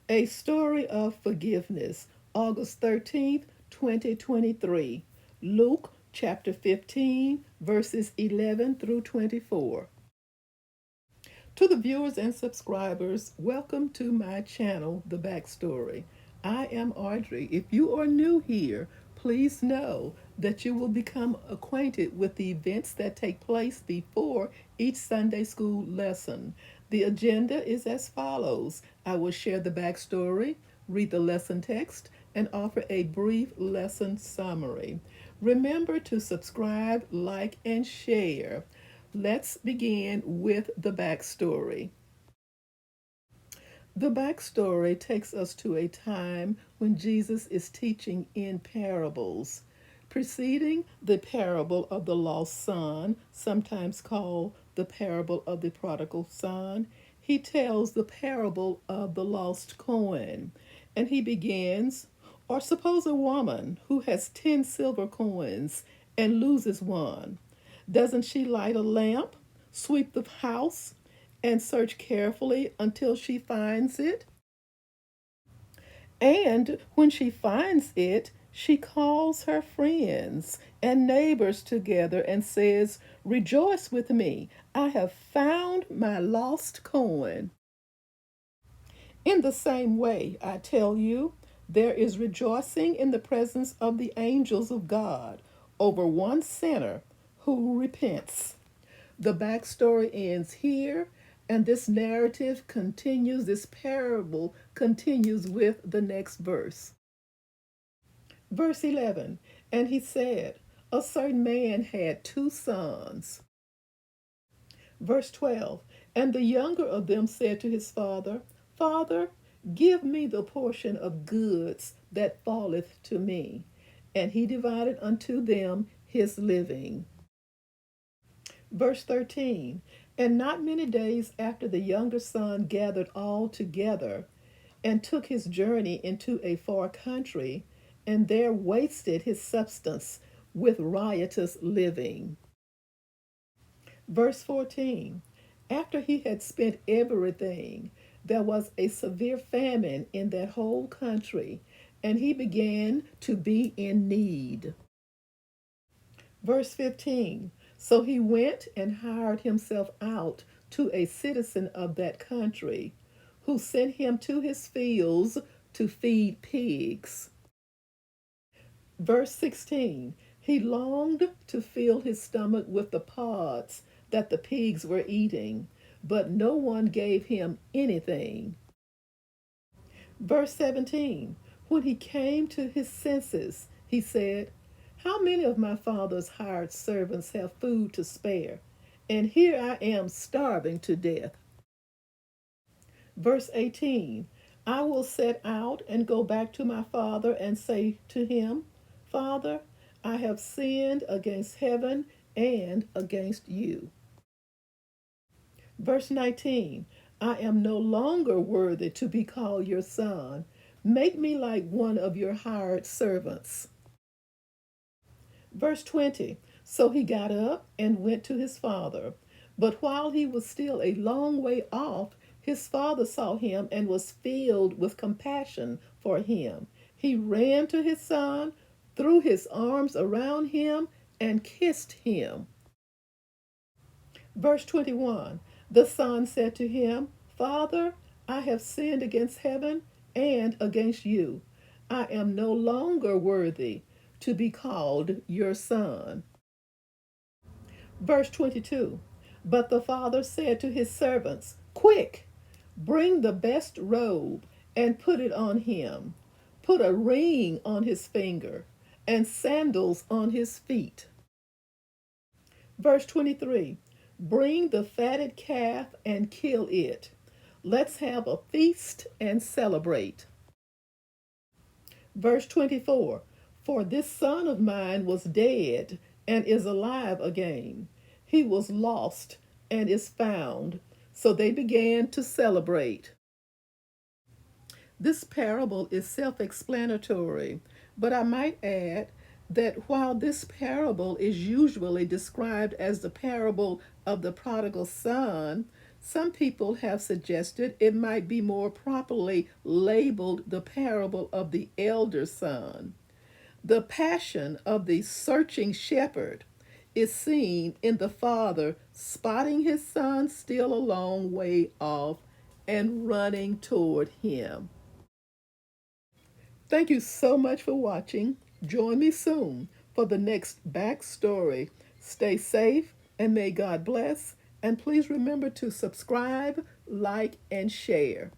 A Story of Forgiveness, August 13th, 2023. Luke chapter 15, verses 11 through 24. To the viewers and subscribers, welcome to my channel, The Backstory. I am Audrey. If you are new here, please know that you will become acquainted with the events that take place before each Sunday school lesson. The agenda is as follows. I will share the backstory, read the lesson text, and offer a brief lesson summary. Remember to subscribe, like, and share. Let's begin with the backstory. The backstory takes us to a time when Jesus is teaching in parables. Preceding the parable of the lost son, sometimes called the parable of the prodigal son, he tells the parable of the lost coin. And he begins, or suppose a woman who has 10 silver coins and loses one. Doesn't she light a lamp, sweep the house, and search carefully until she finds it? And when she finds it, she calls her friends and neighbors together and says, "Rejoice with me, I have found my lost coin." In the same way, I tell you, there is rejoicing in the presence of the angels of God over one sinner who repents. The backstory ends here, and this parable continues with the next verse. Verse 11, and he said, a certain man had 2 sons. Verse 12, and the younger of them said to his father, Father, give me the portion of goods that falleth to me. And he divided unto them his living. Verse 13, and not many days after the younger son gathered all together and took his journey into a far country, and there wasted his substance with riotous living. Verse 14, after he had spent everything, there was a severe famine in that whole country, and he began to be in need. Verse 15, so he went and hired himself out to a citizen of that country, who sent him to his fields to feed pigs. Verse 16, he longed to fill his stomach with the pods that the pigs were eating, but no one gave him anything. Verse 17, when he came to his senses, he said, how many of my father's hired servants have food to spare? And here I am starving to death. Verse 18, I will set out and go back to my father and say to him, Father, I have sinned against heaven and against you. Verse 19, I am no longer worthy to be called your son. Make me like one of your hired servants. Verse 20, so he got up and went to his father. But while he was still a long way off, his father saw him and was filled with compassion for him. He ran to his son, threw his arms around him, and kissed him. Verse 21, the son said to him, Father, I have sinned against heaven and against you. I am no longer worthy to be called your son. Verse 22, but the father said to his servants, quick, bring the best robe and put it on him. Put a ring on his finger and sandals on his feet. Verse 23, bring the fatted calf and kill it. Let's have a feast and celebrate. Verse 24, for this son of mine was dead and is alive again. He was lost and is found. So they began to celebrate. This parable is self-explanatory, but I might add that while this parable is usually described as the parable of the prodigal son, Some people have suggested it might be more properly labeled the parable of the elder son. The passion of the searching shepherd is seen in the father spotting his son still a long way off and running toward him. Thank you so much for watching. Join me soon for the next backstory. Stay safe and may God bless. And please remember to subscribe, like, and share.